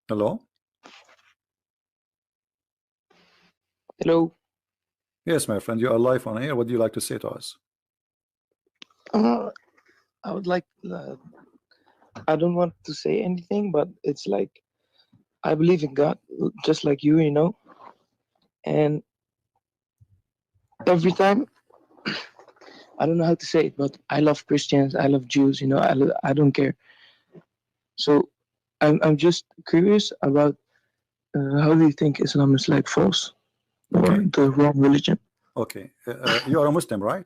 Hello? Hello. Yes, my friend, you are live on air. What do you like to say to us? I would like. I don't want to say anything, but it's like I believe in God, just like you know. And every time, I don't know how to say it, but I love Christians. I love Jews. I don't care. So I'm just curious about how do you think Islam is like false or Okay. the wrong religion? Okay. You are a Muslim, right?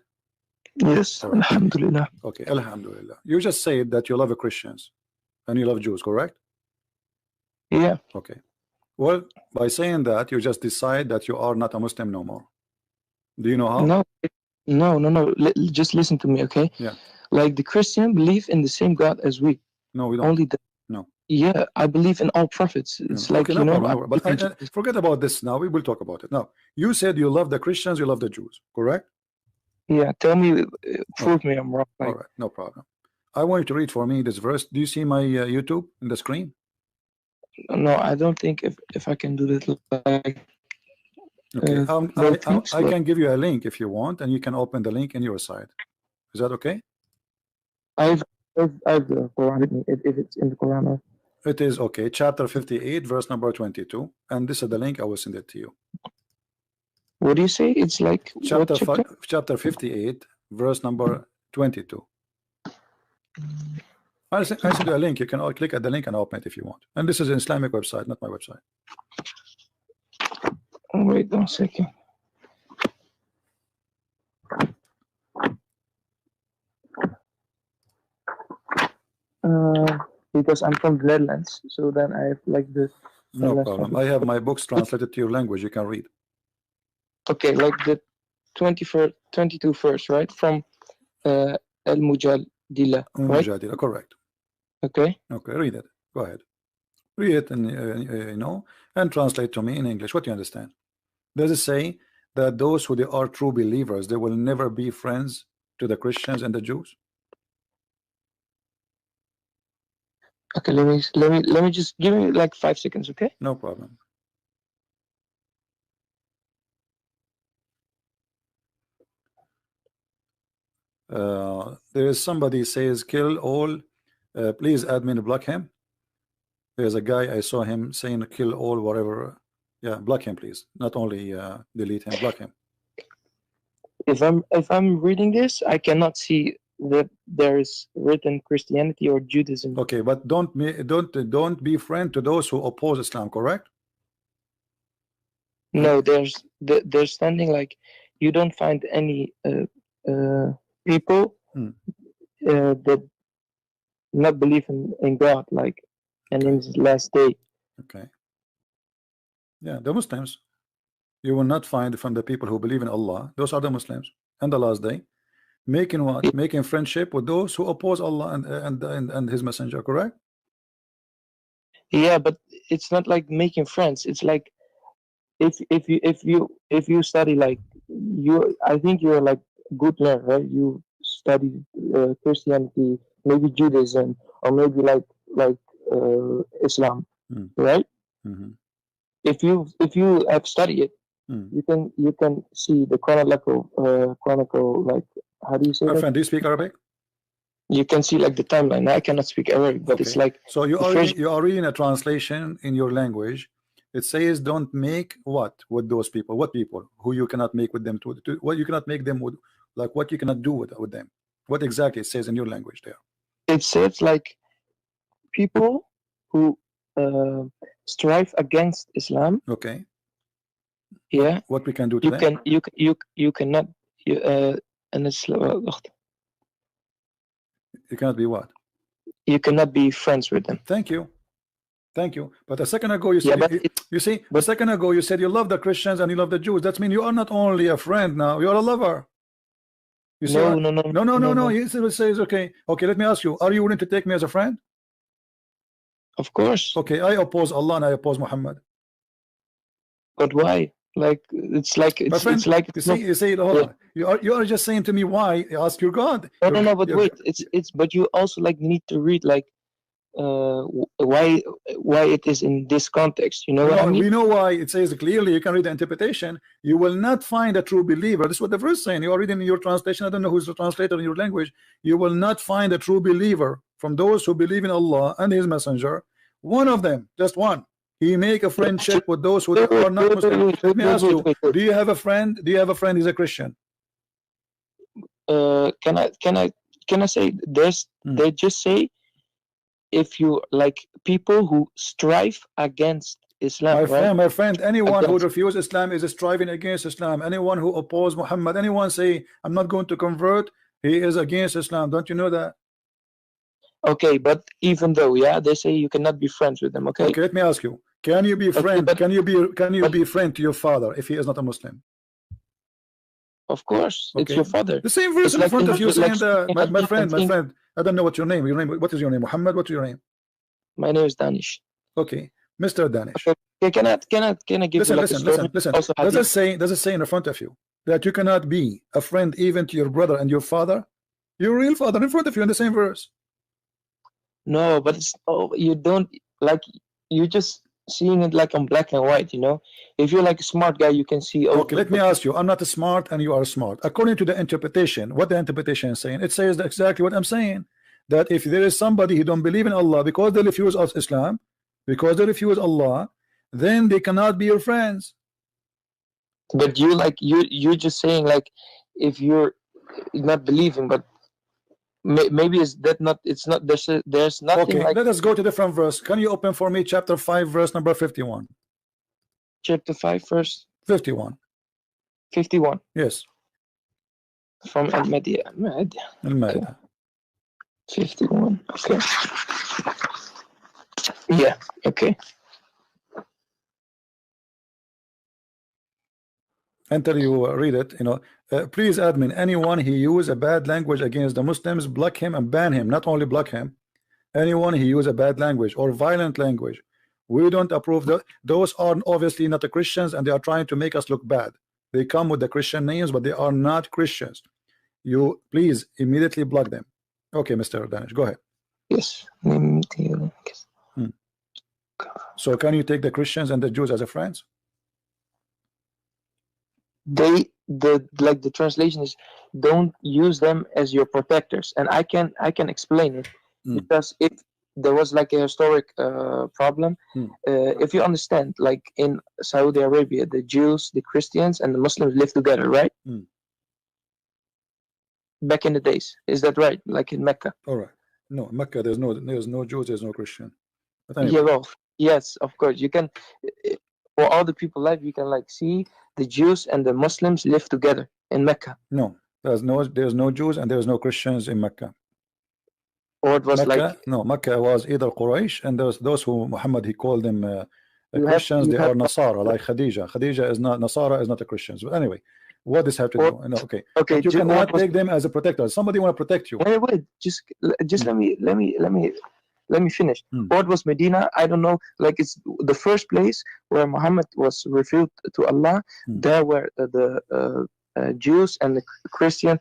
Yes, All right. Alhamdulillah. Okay. Alhamdulillah. You just said that you love Christians and you love Jews, correct? Yeah. Okay. Well, by saying that, you just decide that you are not a Muslim no more. Do you know how? No. Just listen to me, okay? Yeah. Like the Christian believe in the same God as we. No, we don't. Only the No. Yeah, I believe in all prophets. It's like, Okay, no problem. I No, but believe in Jesus. forget about this now. We will talk about it. Now, you said you love the Christians, you love the Jews, correct? Yeah, tell me, prove me I'm wrong. All Like, right, no problem. I want you to read for me this verse. Do you see my YouTube in the screen? no, I don't think if I can do this like Okay, things, I but can give you a link if you want, and you can open the link in your side. Is that okay? I've the Quran with me if it's in the Quran. It is okay. Chapter 58, verse number 22, and this is the link. I will send it to you. What do you say? It's like what chapter? Chapter 58, verse number 22. I send you a link. You can all click at the link and open it if you want. And this is an Islamic website, not my website. Oh, wait 1 second. Because I'm from the Netherlands, so then I have like the no problem. I have my books translated to your language. You can read. Okay, like the 22 verse, right? From Al-Mujadila, right? Mujadila, correct. Okay. Okay, read it. Go ahead. Read it and and translate to me in English. What do you understand? Does it say that those who they are true believers, they will never be friends to the Christians and the Jews? Okay, let me just give me like 5 seconds, okay? No problem. There is somebody says kill all. Please admin block him. There's a guy I saw him saying kill all whatever. Yeah, block him please. Not only delete him, block him. If I'm reading this, I cannot see that there is written Christianity or Judaism. Okay, but don't be friend to those who oppose Islam, correct? No, there's standing like you don't find any people that not believe in God, like, and in His last day. Okay. Yeah, the Muslims. You will not find from the people who believe in Allah. Those are the Muslims. And the last day, making what? Making friendship with those who oppose Allah and His Messenger. Correct? Yeah, but it's not like making friends. It's like if you study like you, I think you're like good learner, right? You study Christianity, maybe Judaism, or maybe like Islam, right? If you have studied it, you can see the chronicle like, how do you say that? Friend, do you speak Arabic? You can see like the timeline. I cannot speak Arabic, but it's like so you are reading a translation in your language. It says don't make what with those people. What people who you cannot make with them to what you cannot make them with, like what you cannot do with them. What exactly it says in your language there? It says like people who strive against Islam. Okay. Yeah. What we can do to them? You cannot. And it's you cannot be what? You cannot be friends with them. Thank you. Thank you. But a second ago you said a second ago you said you love the Christians and you love the Jews. That means you are not only a friend now, you are a lover. You see no. He says okay. Let me ask you, are you willing to take me as a friend? Of course. Okay, I oppose Allah and I oppose Muhammad. But why? Like it's like you say hold on. You are just saying to me why? Ask your God. No, but wait, it's but you also like need to read like why it is in this context. You know what I mean? We know why. It says clearly. You can read the interpretation. You will not find a true believer. This is what the verse is saying. You are reading in your translation. I don't know who's the translator in your language. You will not find a true believer from those who believe in Allah and His Messenger. One of them, just one. He make a friendship with those who are not Muslim. Let me ask you: do you have a friend? Do you have a friend? He's a Christian. Can I say there's they just say, if you like people who strive against Islam, my friend, anyone who refuses Islam is striving against Islam. Anyone who opposes Muhammad, anyone say I'm not going to convert, he is against Islam. Don't you know that? Okay, but even though, yeah, they say you cannot be friends with them. Okay, let me ask you: can you be friend? Can you be friend to your father if he is not a Muslim? Of course, it's your father. The same verse in front of you saying that, my friend, I don't know what your name. What is your name? Muhammad. What's your name? My name is Danish. Okay, Mr. Danish. Okay, can I give you like listen. Does it say in front of you that you cannot be a friend even to your brother and your father, your real father, in front of you in the same verse? No, but it's you don't like, you just seeing it like on black and white, you know. If you're like a smart guy, you can see. Okay, let me ask you. I'm not smart and you are smart. According to the interpretation, what the interpretation is saying, it says exactly what I'm saying, that if there is somebody who don't believe in Allah because they refuse Islam, because they refuse Allah, then they cannot be your friends. But you're just saying, like, if you're not believing, but maybe it's not there's nothing. Okay, like, let us go to different verse. Can you open for me chapter 5 verse number 51? Chapter 5 verse 51. 51. Yes. From Al-Ma'idah. Al-Ma'idah. 51. Okay. Yeah. Okay. Until you read it, you know, please admin, anyone who use a bad language against the Muslims, block him and ban him. Not only block him, anyone who use a bad language or violent language, we don't approve that. Those are obviously not the Christians, and they are trying to make us look bad. They come with the Christian names, but they are not Christians. You please immediately block them. Okay, Mr. Danish, go ahead. Yes. So can you take the Christians and the Jews as a friends? The translation is, don't use them as your protectors, and I can explain it, because if there was like a historic problem, if you understand, like in Saudi Arabia, the Jews, the Christians, and the Muslims live together, right? Back in the days, is that right? Like in Mecca? All right. No, Mecca, there's no Jews, there's no Christian. But anyway. Yeah, well, yes, of course, you can. For all the people live, you can like see the Jews and the Muslims live together in Mecca. No, there's no Jews and there's no Christians in Mecca. Or it was Mecca, like, no, Mecca was either Quraysh, and those who Muhammad, he called them Christians. They are Nasara, like Khadija. Khadija is not Nasara, is not a Christian. But anyway, what does have to do? No, okay. Okay, but you cannot take them as a protector. Somebody want to protect you. Wait, just let me finish. What was Medina? I don't know. Like, it's the first place where Muhammad was revealed to Allah. There were the Jews and the Christian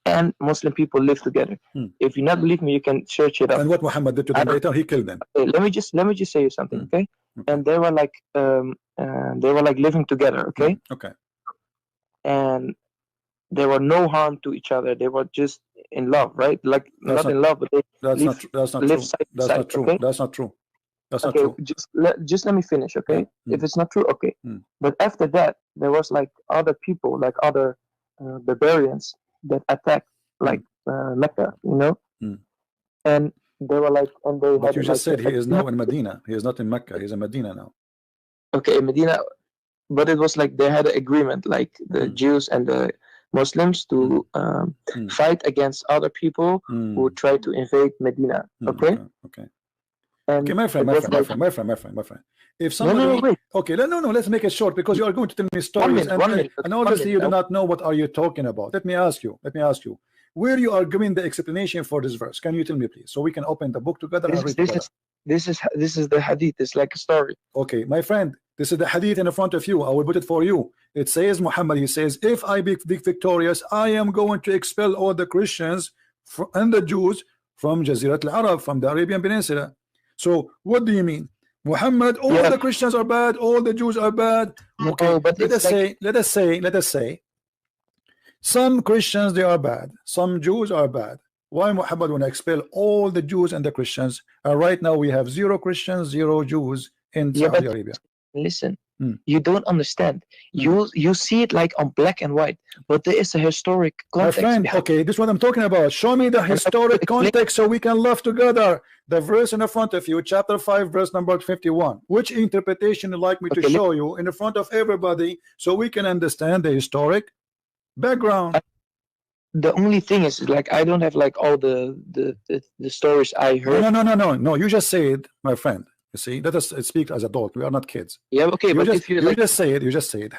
and Muslim people live together. If you not believe me, you can search it up. And what Muhammad did to them later, he killed them. Okay, let me just say you something, okay? And they were like living together, okay? Okay. And there were no harm to each other. They were just in love, right? Like, not in love, but they that's not true. That's not true. Okay? That's not true. That's okay, not true. Just let me finish, okay? If it's not true, okay. But after that, there was like other people, like other barbarians that attacked like Mecca, you know? And they were like, and they but you just said he is now in Medina. He is not in Mecca. He's in Medina now. Okay, Medina. But it was like they had an agreement, like the Jews and the Muslims, to fight against other people who try to invade Medina. Okay. Okay. And okay, my friend. If somebody, wait. Okay, no, let's make it short, because you are going to tell me stories, and obviously you do not know what are you talking about. Let me ask you, where you are giving the explanation for this verse. Can you tell me, please, so we can open the book together and read together? This is the hadith. It's like a story. Okay, my friend, this is the hadith in front of you. I will put it for you. It says, Muhammad, he says, if I be victorious, I am going to expel all the Christians and the Jews from Jazirat al-Arab, from the Arabian Peninsula. So what do you mean? Muhammad, all the Christians are bad, all the Jews are bad. Okay, but let us say some Christians, they are bad, some Jews are bad. Why Muhammad want to expel all the Jews and the Christians? And right now we have 0 Christians, 0 Jews in Saudi Arabia. Listen, you don't understand. You see it like on black and white, but there is a historic context. My friend, okay, this is what I'm talking about. Show me the historic context so we can love together. The verse in the front of you, chapter 5, verse number 51. Which interpretation you'd like me to show you in the front of everybody so we can understand the historic background? The only thing is, like, I don't have like all the stories I heard. No. You just say it, my friend. You see, let us speak as adults. We are not kids. Yeah, okay, but if you like, just say it,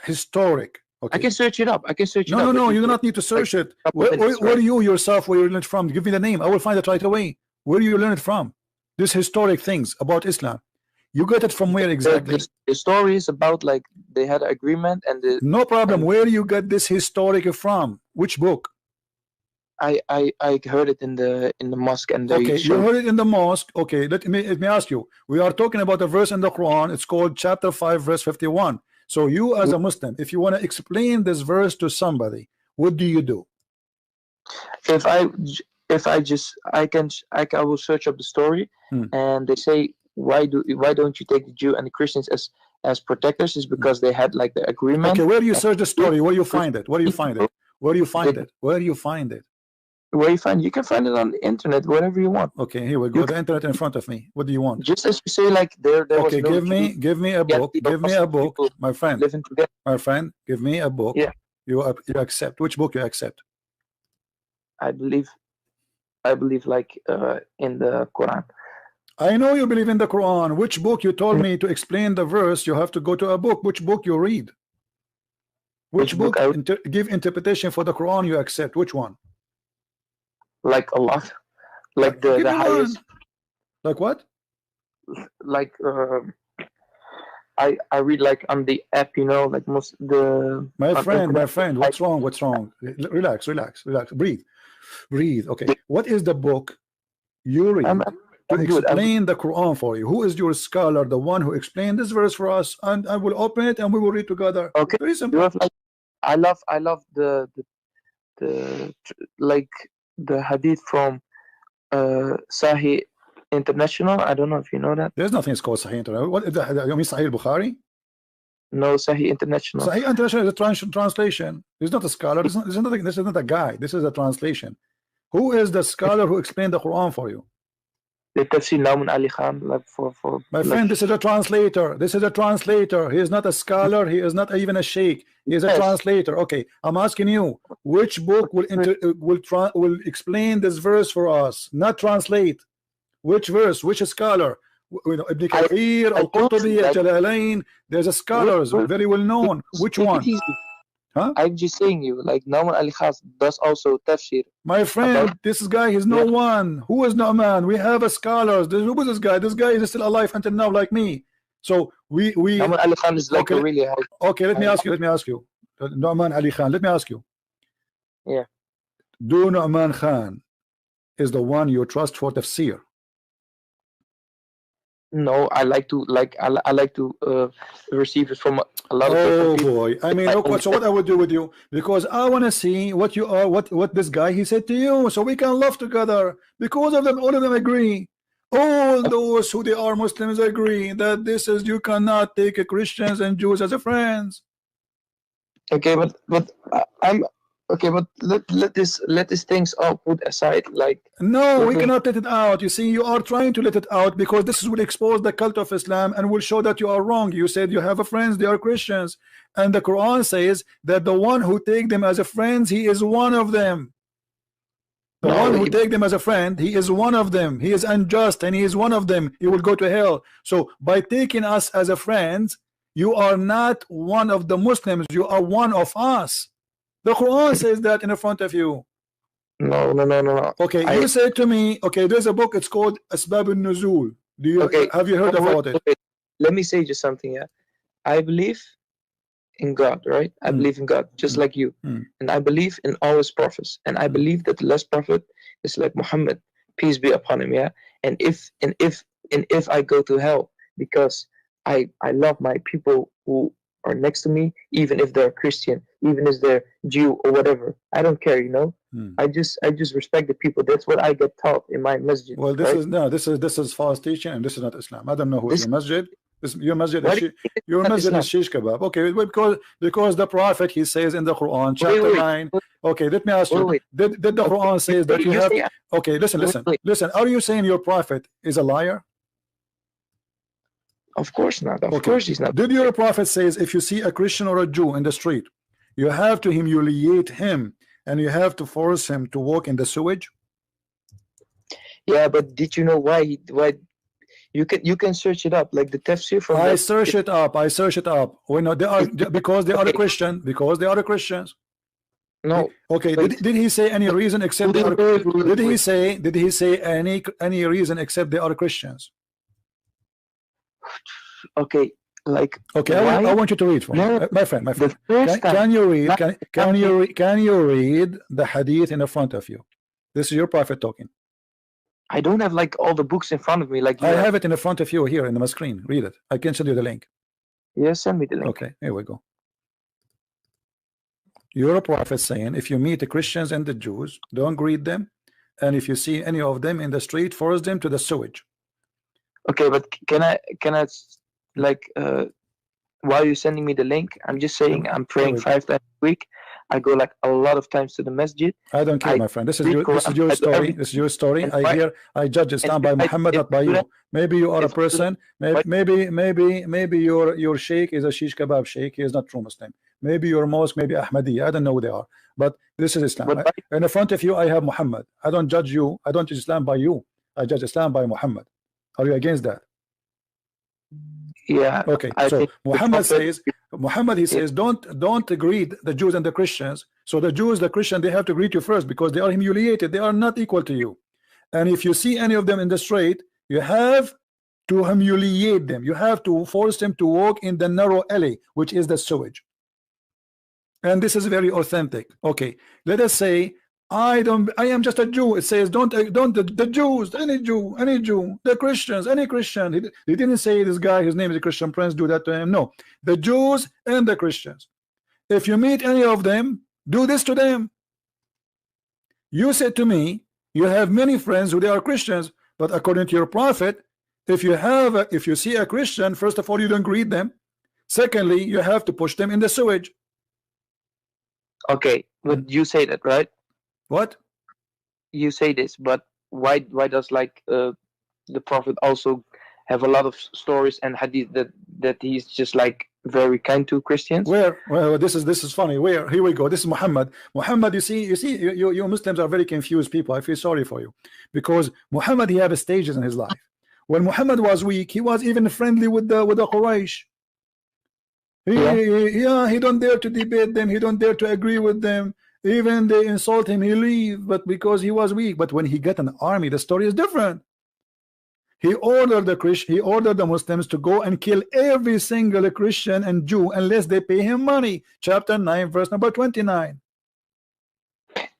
historic. Okay. I can search it up. No, you do not need to search it. Where do you yourself, where you learn it from? Give me the name. I will find it right away. Where do you learn it from? These historic things about Islam. You get it from where exactly? The story is about like they had an agreement and no problem. Where do you get this historic from? Which book? I heard it in the mosque and okay, you heard it in the mosque. Okay, let me ask you. We are talking about a verse in the Quran. It's called chapter 5 verse 51. So you as a Muslim, if you want to explain this verse to somebody, what do you do? If I will search up the story and they say why don't you take the Jew and the Christians as protectors? Is because they had like the agreement. Okay, where do you search the story? Where do you find it? Where do you find it? Where do you find it? Where do you find it? You can find it on the internet, whatever you want. Okay, here we go. The internet in front of me. What do you want? Just as you say, like there okay, was no give me a book. Give me a book, my friend. My friend, give me a book. Yeah. You accept. Which book you accept? I believe like in the Quran. I know you believe in the Quran. Which book? You told me to explain the verse. You have to go to a book. Which book you read? Which book give interpretation for the Quran you accept? Which one? Like a lot, like the highest. Like what? Like I read like on the app, you know, like most the. My friend, what's wrong? What's wrong? Relax. Breathe. Okay, what is the book you read to explain the Quran for you? Who is your scholar, the one who explained this verse for us? And I will open it and we will read together. Okay. Very simple. Like, I love the like the hadith from Sahih International. I don't know if you know that. There's nothing called Sahih International. What is that? You mean Sahih Bukhari? No, Sahih International. Sahih International is a translation. He's not a scholar. This is not a guy. This is a translation. Who is the scholar who explained the Quran for you? The Tafsir Nauman Ali Khan, like for my friend, this is a translator. This is a translator. He is not a scholar. He is not even a sheikh. He is a translator. Okay, I'm asking you, which book will explain this verse for us? Not translate. Which verse? Which scholar? You know, Ibn Kathir, Al-Qurtubi, Al-Jalalain. There's a scholars very well known. Which one? Huh? I'm just saying you, like Nauman Ali Khan does also tafsir. My friend, this guy is no one. Who is Nauman? We have a scholars. Who is this guy? This guy is still alive until now, like me. So we Nauman Ali Khan is like okay, a really high. Okay, let me ask you. Nauman Ali Khan, let me ask you. Yeah. Do Nauman Khan is the one you trust for tafsir? No, I like to receive it from a lot of people. Boy, I mean, look, so what I would do with you, because I want to see what you are, what this guy he said to you, so we can love together. Because of them, all of them agree. All those who they are Muslims agree that this is, you cannot take Christians and Jews as a friends. Okay, but I'm. Okay, but let these things all put aside. Like, no, we cannot let it out. You see, you are trying to let it out because this will expose the cult of Islam and will show that you are wrong. You said you have a friends, they are Christians, and the Quran says that the one who take them as a friends, he is one of them. The one who take them as a friend, he is one of them. He is unjust and he is one of them. He will go to hell. So by taking us as a friends, you are not one of the Muslims. You are one of us. The Quran says that in front of you. No. Okay, you said to me, okay, there's a book, it's called Asbab al-Nuzul. Have you heard about it? Okay. Let me say just something. Yeah, I believe in God, right? I believe in God, just like you. And I believe in all his prophets. And I believe that the last prophet is like Muhammad. peace be upon him, yeah. And if I go to hell because I love my people who are next to me, even if they're Christian, even if they're Jew or whatever, I don't care, you know. I just respect the people. That's what I get taught in my masjid. Well, this right? is no, this is false teaching, and this is not Islam. I don't know who is your masjid. Your masjid What is is your not masjid Islam? is shish kebab. Okay, because the Prophet, he says in the Quran chapter wait, 9. Okay, let me ask you. wait. Did the Quran says that you have? say- Okay, listen. Are you saying your Prophet is a liar? Of course not. Of Okay. course he's not. Did your Prophet says if you see a Christian or a Jew in the street, you have to humiliate him and you have to force him to walk in the sewage? Yeah, but did you know why? You can search it up, like the tafsir from. I search it up. We know they are because they are a Christian. Because they are Christians. No. Okay. Wait. Did he say any reason except they are? Did he say any reason except they are Christians? Okay. Like. Okay. I want you to read for me, my friend. The first time. Can you read? Can you read the hadith in front of you? This is your Prophet talking. I don't have like all the books in front of me. Like I have it in front of you here in my screen. Read it. I can send you the link. Yeah, send me the link. Okay, here we go. Your Prophet saying, if you meet the Christians and the Jews, don't greet them, and if you see any of them in the street, force them to the sewage. Okay, but can I like while you're sending me the link, I'm just saying I'm praying 5 times a week. I go like a lot of times to the masjid. I don't care, my friend. This is your story. This is your story. I judge Islam by Muhammad, not by you. Maybe you are a person. Maybe your sheikh is a shish kebab sheikh. He is not true Muslim. Maybe your mosque, maybe Ahmadiyya. I don't know who they are. But this is Islam. In front of you, I have Muhammad. I don't judge you. I don't judge Islam by you. I judge Islam by Muhammad. Are you against that? Yeah. Okay. So Muhammad says, he says, don't greet the Jews and the Christians. So the Jews, the Christian, they have to greet you first because they are humiliated. They are not equal to you. And if you see any of them in the street, you have to humiliate them. You have to force them to walk in the narrow alley, which is the sewage. And this is very authentic. Okay. Let us say I am just a Jew. It says don't the Jews, any Jew, the Christians, any Christian. He didn't say this guy, his name is a Christian Prince, do that to him. No, the Jews and the Christians. If you meet any of them, do this to them. You said to me, you have many friends who they are Christians, but according to your Prophet, if you see a Christian, first of all, you don't greet them. Secondly, you have to push them in the sewage. Okay, but you say that, right? What? You say this, but why does like the Prophet also have a lot of stories and hadith that he's just like very kind to Christians? Where? Well, this is funny. Where? Here we go. This is Muhammad. Muhammad, you see, you Muslims are very confused people. I feel sorry for you because Muhammad, he had stages in his life. When Muhammad was weak, he was even friendly with the Quraysh. He don't dare to debate them. He don't dare to agree with them. Even they insult him, he leave, but because he was weak. But when he got an army, the story is different. He ordered the Muslims to go and kill every single Christian and Jew unless they pay him money. Chapter 9, verse number 29.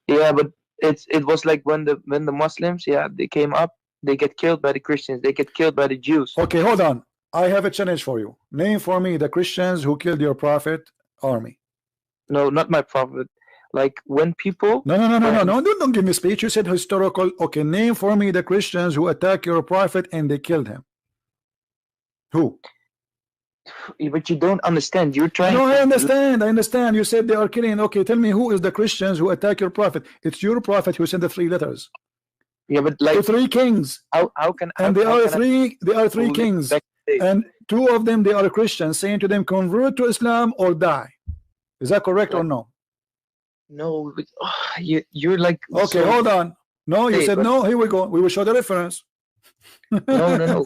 Yeah, but it was like when the Muslims, they came up, they get killed by the Christians, they get killed by the Jews. Okay, hold on. I have a challenge for you. Name for me the Christians who killed your Prophet army. No, not my Prophet. Like when people. No, don't give me speech. You said historical. Okay, name for me the Christians who attacked your Prophet and they killed him. Who? But you don't understand. You're trying. No, I understand. You said they are killing. Okay, tell me who is the Christians who attack your Prophet? It's your Prophet who sent the 3 letters. Yeah, but like the 3 kings. How can? And there are three kings, and 2 of them they are Christians, saying to them, convert to Islam or die. Is that correct or no? No, you're like. Okay, hold on. No, you said no. Here we go. We will show the reference. No.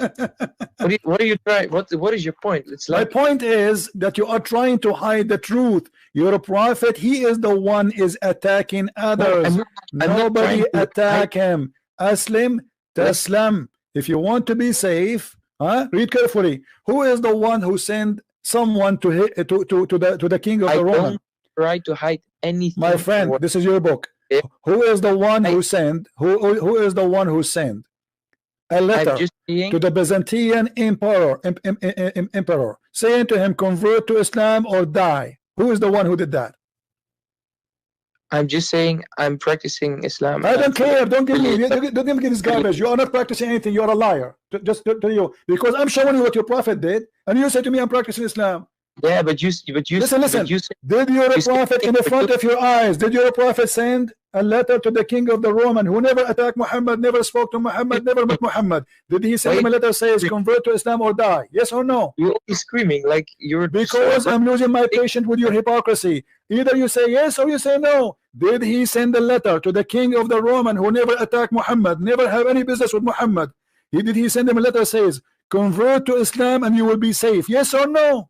What are you trying? What is your point? It's like, my point is that you are trying to hide the truth. Your Prophet, he is the one is attacking others. Nobody attack him. Aslim taslam. If you want to be safe, read carefully. Who is the one who sent someone to the king of the Roman? Try to hide anything. My friend, this is your book. Who is the one who sent? Who is the one who sent a letter to the Byzantine emperor, saying to him, convert to Islam or die? Who is the one who did that? I'm just saying I'm practicing Islam. I don't care. Don't give me this garbage. You are not practicing anything. You are a liar. Just to tell you, because I'm showing you what your prophet did, and you say to me, I'm practicing Islam. Yeah, but you listen. Did your prophet in the front of your eyes? Did your prophet send a letter to the king of the Roman who never attacked Muhammad, never spoke to Muhammad, never met Muhammad? Did he send him a letter says convert to Islam or die? Yes or no? You're always screaming like you're. Because I'm losing my patience with your hypocrisy. Either you say yes or you say no. Did he send a letter to the king of the Roman who never attacked Muhammad, never have any business with Muhammad? Did he send him a letter says convert to Islam and you will be safe? Yes or no?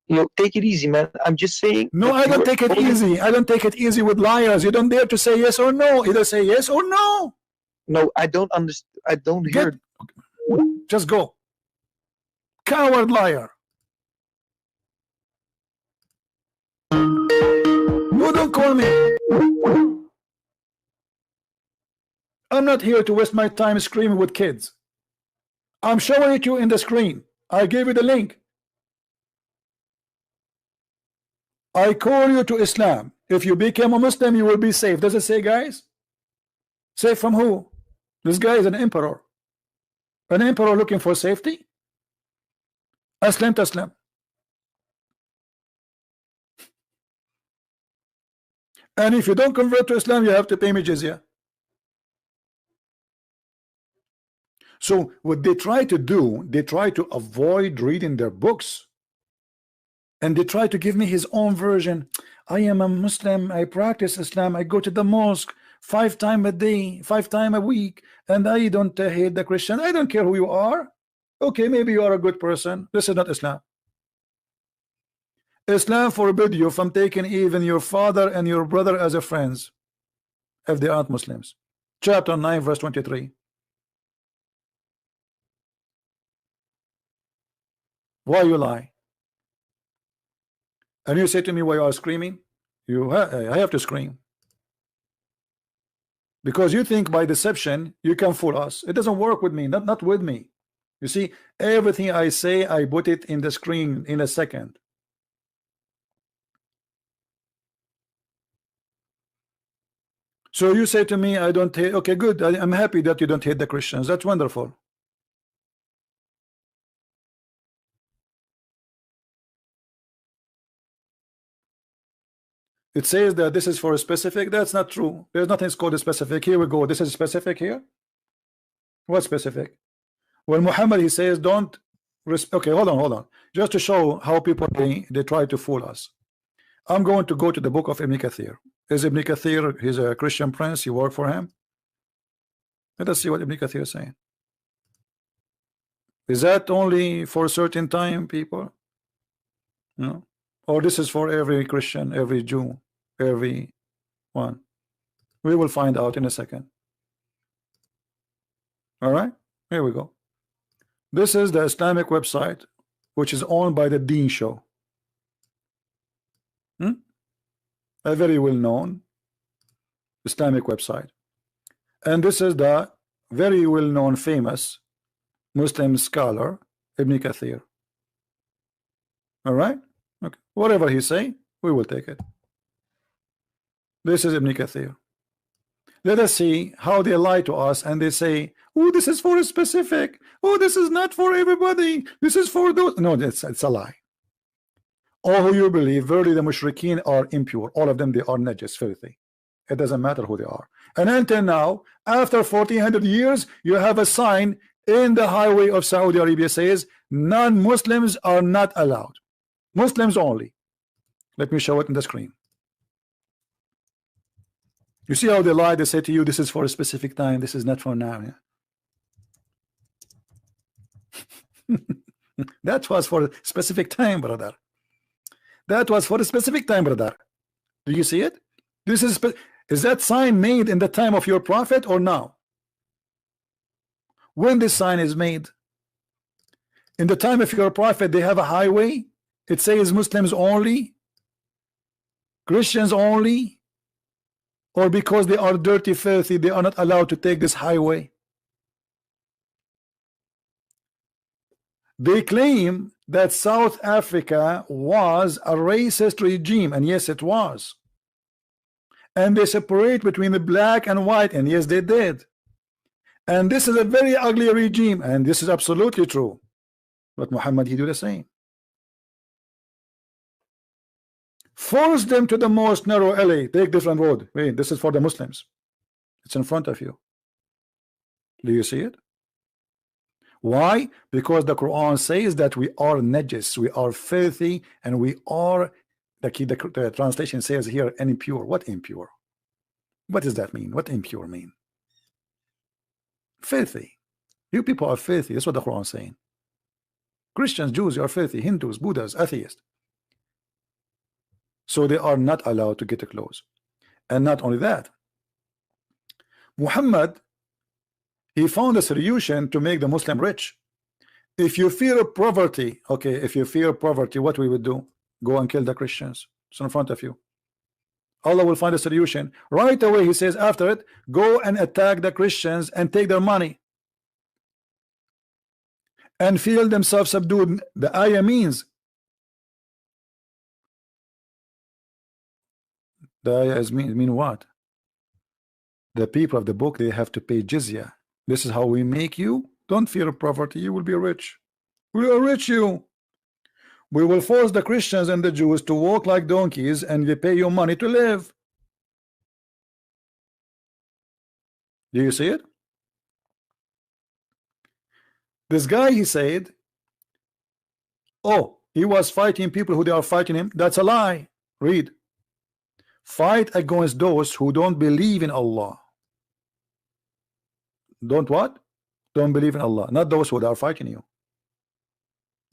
You take it easy, man. I'm just saying. No, I don't take it easy. I don't take it easy with liars. You don't dare to say yes or no. Either say yes or no. No, I don't understand. I don't hear. Just go. Coward liar. No, don't call me. I'm not here to waste my time screaming with kids. I'm showing it to you in the screen. I gave you the link. I call you to Islam. If you become a Muslim, you will be safe. Does it say, guys? Safe from who? This guy is an emperor. An emperor looking for safety? Aslam taslam. And if you don't convert to Islam, you have to pay me jizya. So what they try to do, they try to avoid reading their books. And they try to give me his own version. I am a Muslim. I practice Islam. I go to the mosque 5 times a day, 5 times a week, and I don't hate the Christian. I don't care who you are. Okay, maybe you are a good person. This is not Islam. Islam forbid you from taking even your father and your brother as a friends if they aren't Muslims. Chapter 9, verse 23. Why you lie? And you say to me, why you are screaming? I have to scream. Because you think by deception you can fool us. It doesn't work with me, not with me. You see, everything I say, I put it in the screen in a second. So you say to me, I don't hate. Okay, good. I'm happy that you don't hate the Christians. That's wonderful. It says that this is for a specific. That's not true. There's nothing called a specific. Here we go. This is specific here. What specific? Well, Muhammad, he says don't. Okay, hold on. Just to show how people they try to fool us. I'm going to go to the book of Ibn Kathir. Is Ibn Kathir? He's a Christian prince. You work for him. Let us see what Ibn Kathir is saying. Is that only for a certain time, people? No. Or this is for every Christian, every Jew, every one. We will find out in a second. All right, here we go. This is the Islamic website, which is owned by the Deen Show. A very well-known Islamic website. And this is the very well-known, famous Muslim scholar, Ibn Kathir. All right? Okay. Whatever he say, we will take it. This is Ibn Kathir. Let us see how they lie to us and they say, oh, this is for a specific. Oh, this is not for everybody. This is for those. No, it's a lie. All who you believe, verily the mushrikeen are impure. All of them, they are najis, filthy. It doesn't matter who they are. And until now, after 1400 years, you have a sign in the highway of Saudi Arabia says, non-Muslims are not allowed. Muslims only. Let me show it in the screen. You see how they lie? They say to you, this is for a specific time. This is not for now. Yeah? That was for a specific time, brother. That was for a specific time, brother. Do you see it? This is that sign made in the time of your prophet or now? When this sign is made? In the time of your prophet, they have a highway. It says Muslims only, Christians only, or because they are dirty, filthy, they are not allowed to take this highway? They claim that South Africa was a racist regime, and yes, it was. And they separate between the black and white, and yes, they did. And this is a very ugly regime, and this is absolutely true. But Muhammad, he do the same. Force them to the most narrow alley, take different road. Wait, this is for the Muslims. It's in front of you. Do you see it? Why? Because the Quran says that we are najis, we are filthy, and we are, the translation says here, impure. What impure? What does that mean? What impure mean? Filthy. You people are filthy. That's what the Quran is saying. Christians, Jews, you are filthy. Hindus, Buddhas, atheists. So they are not allowed to get close. And not only that, Muhammad, he found a solution to make the Muslim rich. If you fear poverty, okay, if you fear poverty, what we would do? Go and kill the Christians. It's in front of you. Allah will find a solution. Right away, he says after it, go and attack the Christians and take their money. And feel themselves subdued. The ayah means, the ayah is mean what? The people of the book, they have to pay jizya. This is how we make you. Don't fear poverty, you will be rich. We will rich you. We will force the Christians and the Jews to walk like donkeys, and they pay you money to live. Do you see it? This guy, he said, oh, he was fighting people who they are fighting him. That's a lie. Read. Fight against those who don't believe in Allah. Don't what? Don't believe in Allah. Not those who are fighting you.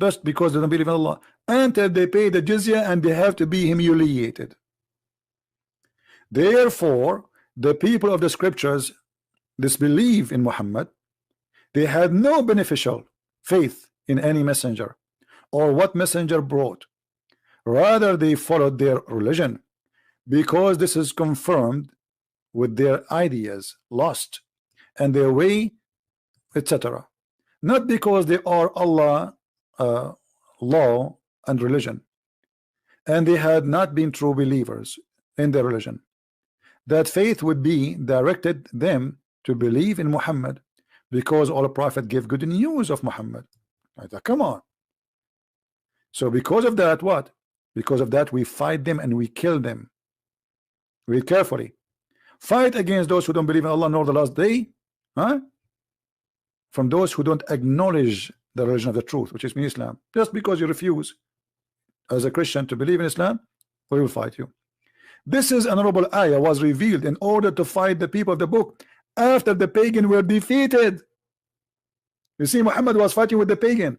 Just because they don't believe in Allah. Until they pay the jizya and they have to be humiliated. Therefore, the people of the scriptures disbelieve in Muhammad. They had no beneficial faith in any messenger or what messenger brought. Rather, they followed their religion because this is confirmed with their ideas, lost, and their way, etc. Not because they are Allah, law, and religion, and they had not been true believers in their religion. That faith would be directed them to believe in Muhammad, because all the prophet gave good news of Muhammad. Come on. So because of that, what? Because of that, we fight them and we kill them. Read carefully. Fight against those who don't believe in Allah nor the last day, huh? From those who don't acknowledge the religion of the truth, which is Islam. Just because you refuse as a Christian to believe in Islam, we will fight you. This is honorable ayah was revealed in order to fight the people of the book after the pagan were defeated. You see, Muhammad was fighting with the pagan,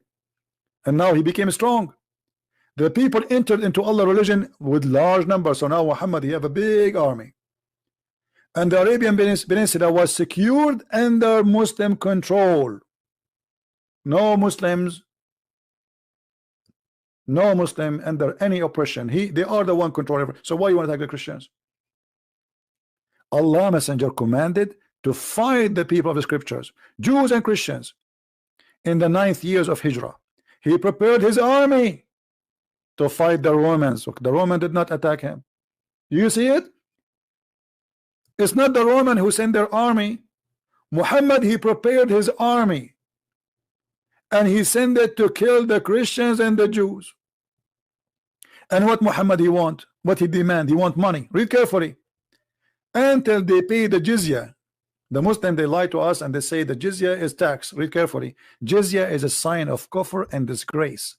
and now he became strong. The people entered into Allah's religion with large numbers. So now Muhammad, he have a big army, and the Arabian Peninsula was secured under Muslim control. No Muslims, no Muslim under any oppression. They are the one controlling. So why you want to attack the Christians? Allah Messenger commanded to fight the people of the scriptures, Jews and Christians. In the 9th years of Hijrah, he prepared his army to fight the Romans. The Roman did not attack him. You see it? It's not the Roman who sent their army. Muhammad, he prepared his army, and he sent it to kill the Christians and the Jews. And what Muhammad he want? What he demand? He want money. Read carefully. Until they pay the jizya. The Muslim, they lie to us and they say the jizya is tax. Read carefully. Jizya is a sign of kufr and disgrace.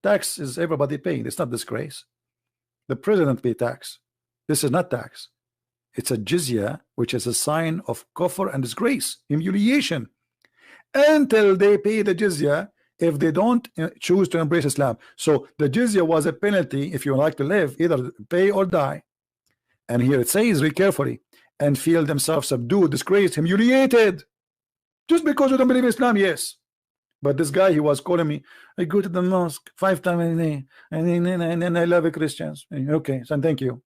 Tax is everybody paying. It's not disgrace. The president pay tax. This is not tax. It's a jizya, which is a sign of kufr and disgrace, humiliation. Until they pay the jizya, if they don't choose to embrace Islam. So the jizya was a penalty if you like to live, either pay or die. And here it says, read carefully, and feel themselves subdued, disgraced, humiliated, just because you don't believe in Islam. Yes, but this guy, he was calling me, I go to the mosque 5 times a day, and then I love the Christians. Okay, so thank you,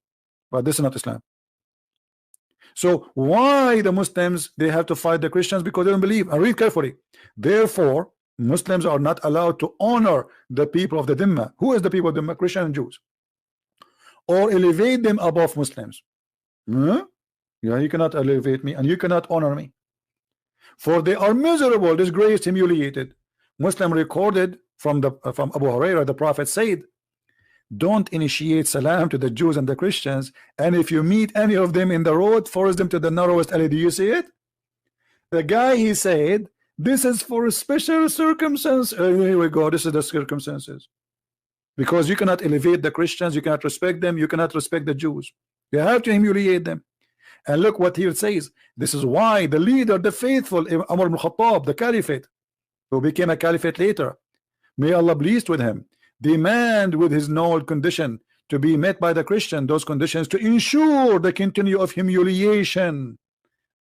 but this is not Islam. So why the Muslims, they have to fight the Christians? Because they don't believe. And read carefully. Therefore, Muslims are not allowed to honor the people of the Dhimma. Who is the people of the Dhimma? Christian and Jews. Or elevate them above Muslims. Yeah, you cannot elevate me and you cannot honor me. For they are miserable, disgraced, humiliated. Muslim recorded from Abu Hurairah, the Prophet said, don't initiate salam to the Jews and the Christians, and if you meet any of them in the road, force them to the narrowest alley. Do you see it? The guy, he said, this is for a special circumstance. Here we go, this is the circumstances. Because you cannot elevate the Christians, you cannot respect them, you cannot respect the Jews. You have to humiliate them. And look what here it says. This is why the leader, the faithful, Umar ibn Khattab, the caliphate, who became a caliphate later, may Allah be pleased with him, demand with his null condition to be met by the Christian, those conditions to ensure the continue of humiliation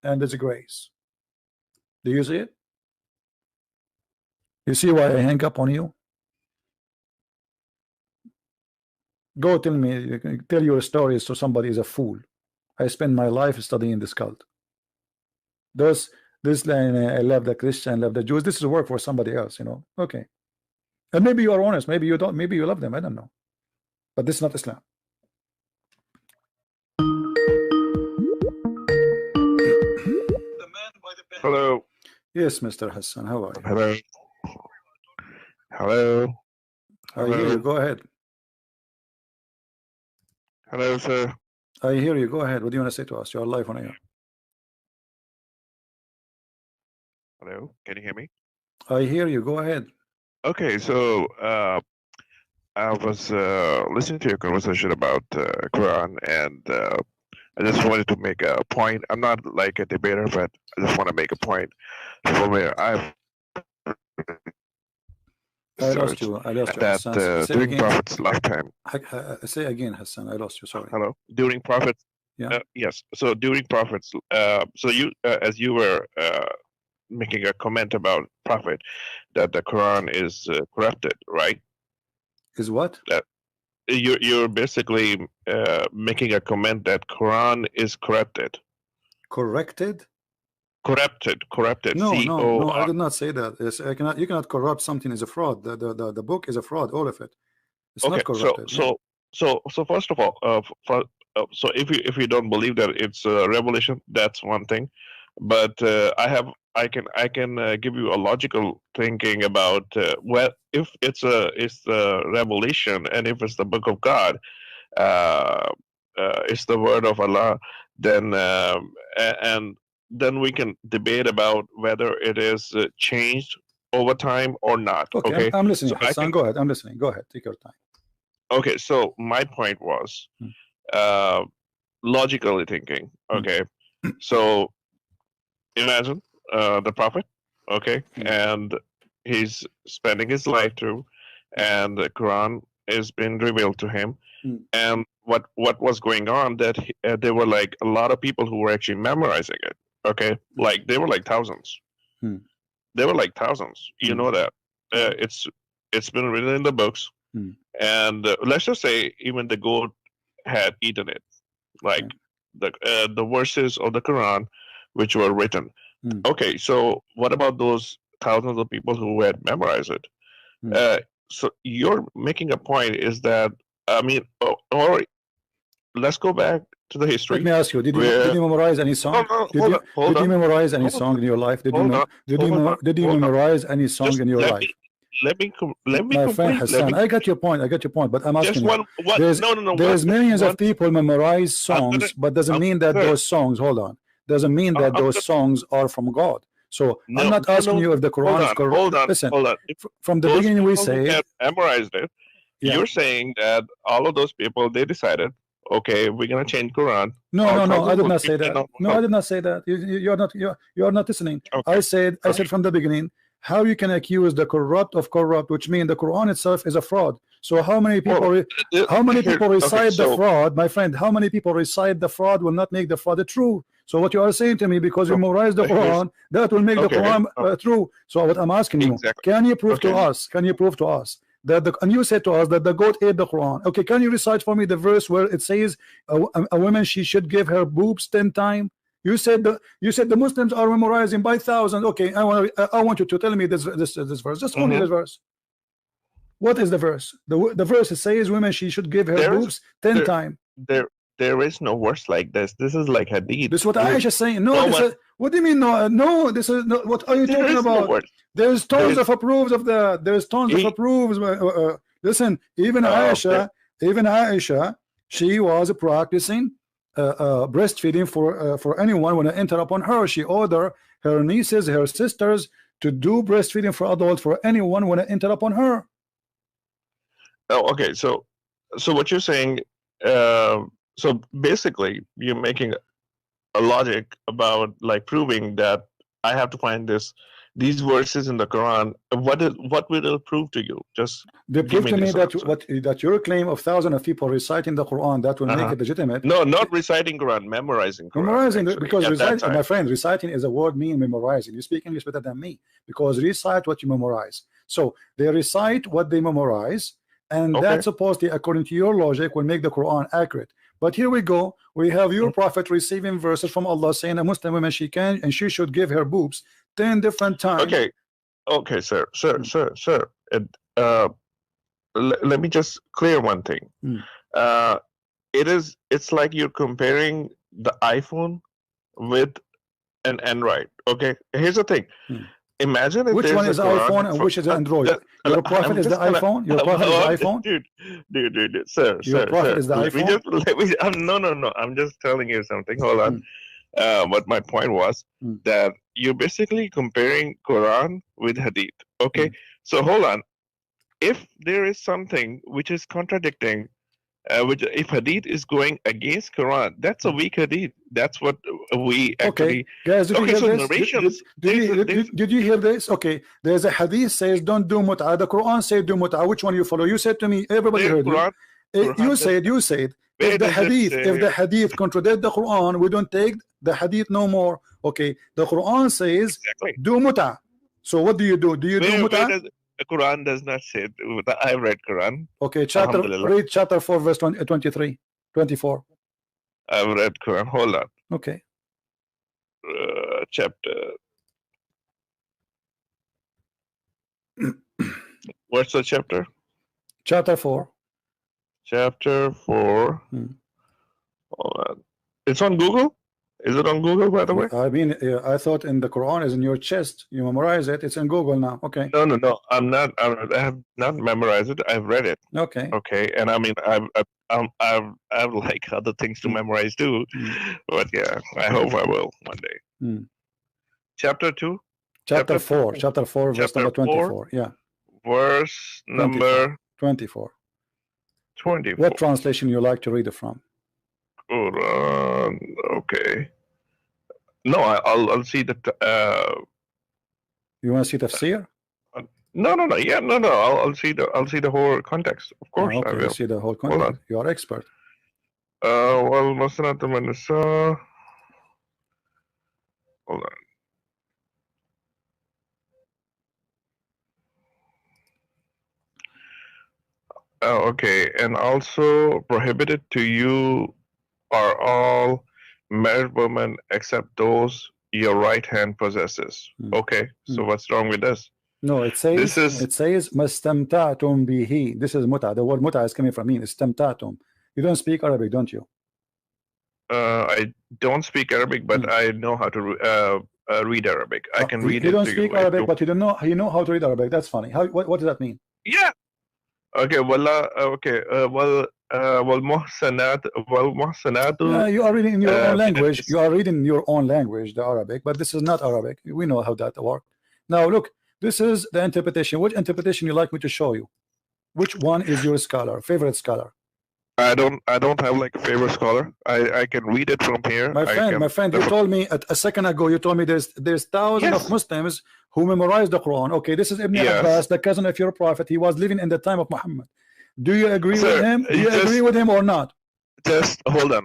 and disgrace. Do you see it? You see why I hang up on you? Go tell me, tell your stories so somebody is a fool. I spend my life studying this cult. This line, I love the Christian, I love the Jews. This is work for somebody else, you know. Okay. And maybe you are honest, maybe you don't, maybe you love them, I don't know. But this is not Islam. Hello. Yes, Mr. Hassan, how are you? Hello. Hello. I hear you, go ahead. Hello, sir. I hear you, go ahead. What do you want to say to us? You are live on air. Hello, can you hear me? I hear you, go ahead. Okay, so I was listening to your conversation about Quran, and I just wanted to make a point. I'm not like a debater, but I just want to make a point from where I lost you. I lost you. That during again. Prophet's lifetime. Say again, Hassan. I lost you. Sorry. Hello. During Prophet's. Yeah. Yes. So during Prophet's. So you, as you were making a comment about Prophet, that the Quran is corrupted, right? Is what? That you're basically making a comment that Quran is corrupted. Corrected? Corrupted. No, I did not say that. Yes, you cannot corrupt something as a fraud. The book is a fraud, all of it. It's okay, not corrupted. So first of all, so if you don't believe that it's a revelation, that's one thing. But I can give you a logical thinking about well, if it's the revelation and if it's the book of God, it's the word of Allah, then and then we can debate about whether it is changed over time or not. Okay, I'm listening. So Hassan, go ahead. I'm listening. Go ahead. Take your time. Okay, so my point was logically thinking. Okay, so imagine the Prophet, okay, and he's spending his life through, and the Quran is being revealed to him, and what was going on, that there were like a lot of people who were actually memorizing it. Okay, like they were like thousands. They were like thousands. You know that it's been written in the books, and let's just say even the goat had eaten it, like the verses of the Quran which were written. Okay, so what about those thousands of people who had memorized it? So you're making a point is that, I mean, or let's go back to the history. Let me ask you, did you memorize any song? Did you memorize any song in your life? Did you memorize any song in your life? Let me my friend Hassan, I got your point, but I'm asking you. No. There's millions of people memorize songs, but doesn't mean that those songs, hold on, doesn't mean that those songs are from God. So I'm not asking you if the Quran is correct. Hold on. Listen, from the beginning we say memorized it. You're saying that all of those people, they decided, okay, we're gonna change Quran. No, I did not say that. No, I did not say that. You're not listening. Okay. I said from the beginning, how you can accuse the corrupt of corrupt, which means the Quran itself is a fraud. So how many people recite the fraud, my friend? How many people recite the fraud will not make the fraud true? So what you are saying to me, because you memorize the Quran, that will make the Quran true. So what I'm asking you, can you prove to us? Can you prove to us that and you said to us that the goat ate the Quran? Okay, can you recite for me the verse where it says a woman, she should give her boobs 10 times You said the Muslims are memorizing by thousands. Okay, I want you to tell me this verse. Just only this verse. What is the verse? The verse says women she should give her boobs 10 times. There is no verse like this. This is like hadith. This is what Aisha is saying. No, what do you mean no? No, this is no. What are you talking about? No, there's tons of approves of that. There's tons of approves. Listen, even Aisha, she was practicing breastfeeding for anyone when I enter upon her. She ordered her nieces, her sisters to do breastfeeding for adults for anyone when I enter upon her. Oh, okay. So what you're saying? So basically, you're making a logic about like proving that I have to find these verses in the Quran. What will it prove to you? Just they prove to me that your claim of thousands of people reciting the Quran that will make it legitimate. No, not reciting Quran, memorizing Quran. Memorizing, because reciting, my friend, reciting is a word mean memorizing. You speak English better than me because recite what you memorize. So they recite what they memorize, and that supposedly, according to your logic, will make the Quran accurate. But here we go. We have your prophet receiving verses from Allah saying a Muslim woman she should give her boobs 10 different times. Okay, sir. Let me just clear one thing. It's like you're comparing the iPhone with an Android. Okay, here's the thing. Imagine if which one is iPhone and which is Android. Your prophet is the iPhone. Your prophet is the iPhone. Dude, sir. Your prophet is the iPhone. No. I'm just telling you something. Hold on. But my point was that you're basically comparing Quran with Hadith. Okay, so hold on. If there is something which is contradicting, if Hadith is going against Quran, that's a weak Hadith. That's what we actually. Guys, did you hear this? Did you hear this? Okay, there's a Hadith says don't do mut'ah. The Quran says do mut'ah. Which one you follow? You said to me, everybody heard you. You said if the Hadith contradict the Quran, we don't take the Hadith no more. Okay, the Quran says do mut'ah. So what do you do? Do you do mut'ah? The Quran does not say. I read Quran. Okay, read chapter 4, verse 23, 24. I've read Quran. Hold on. Okay. Chapter. What's the chapter? Chapter 4. Chapter 4. Hold on. It's on Google. Is it on Google, by the way? I mean, I thought in the Quran is in your chest. You memorize it. It's in Google now. Okay. No. I'm not. I have not memorized it. I've read it. Okay. Okay. And I mean, I've like other things to memorize too. But yeah, I hope I will one day. Chapter 2. Chapter 4. Chapter 4, verse number 24. Yeah. Verse number 24. 24. What translation you like to read it from? Quran. Okay. No, I'll see the. You want to see tafsir? No. Yeah, no. I'll see the whole context. Of course, okay, I will. See the whole context. You are expert. Well, Masnat Manasa. Hold on. Okay, and also prohibited to you are all married women except those your right hand possesses. Okay, so what's wrong with this? No, it says mastamta'tum bihi. This is muta. The word muta is coming from me. Istamta'tum. You don't speak Arabic, don't you? I don't speak Arabic, but I know how to read Arabic. I can read it. You don't speak Arabic, but you don't know. You know how to read Arabic. That's funny. What does that mean? Yeah. Okay. Well. Okay. Muhsanat. You are reading in your own language. You are reading your own language, the Arabic, but this is not Arabic. We know how that works. Now look, this is the interpretation. Which interpretation you like me to show you? Which one is your favorite scholar? I don't have like a favorite scholar. I can read it from here. My friend, you told me a second ago. You told me there's thousands of Muslims who memorize the Quran. Okay, this is Ibn Abbas, the cousin of your prophet. He was living in the time of Muhammad. Do you agree with him? Do you agree with him or not? Just hold on.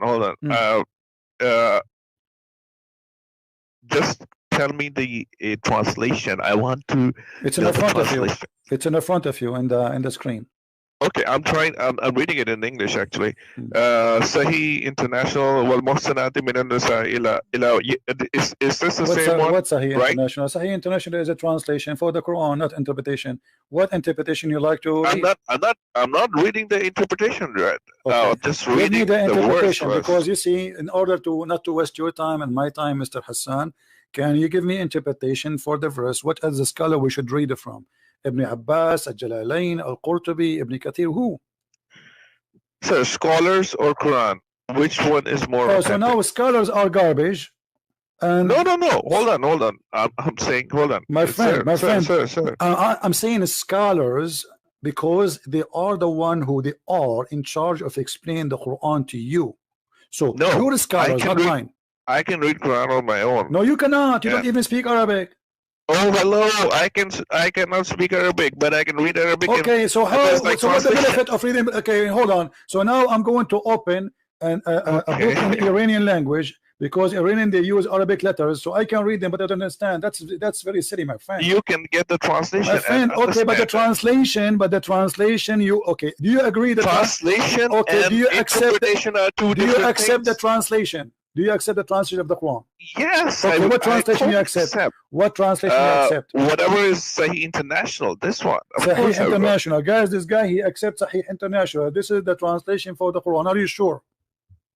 Just tell me the translation. I want to. It's in the front of you. It's in the front of you in the screen. Okay, I'm trying. I'm reading it in English actually. Sahih International wal muhsanati min an-nisa ila is this the same one? What's Sahih right? International? Sahih International is a translation for the Quran, not interpretation. What interpretation you like to read? I'm not reading the interpretation, right? Okay. Just reading Give me the interpretation, verse because you see, in order to not to waste your time and my time, Mr. Hassan, can you give me interpretation for the verse? What is the scholar we should read it from? Ibn Abbas, Al-Jalalain, Al-Qurtubi, Ibn Kathir, who? So scholars or Quran? Which one is more? Oh, so now scholars are garbage. And no. Hold on. I'm saying, hold on. My friend, Sir. I'm saying scholars because they are the one who they are in charge of explaining the Quran to you. So no, you're scholars, not mine. I can read Quran on my own. No, you cannot. You don't even speak Arabic. Oh, hello. I cannot speak Arabic, but I can read Arabic. Okay, so how? So what's the benefit of reading? Okay, hold on. So now I'm going to open a book in the Iranian language, because Iranian they use Arabic letters, so I can read them, but I don't understand. That's very silly, my friend. You can get the translation. My friend, okay, but the translation, you okay? Do you agree that translation? Okay, do you accept? Do you accept the translation? Do you accept the translation of the Quran? Yes. Okay, what translation you accept? What translation you accept? Whatever is Sahih International. This one. Sahih International, guys. This guy, he accepts Sahih International. This is the translation for the Quran. Are you sure?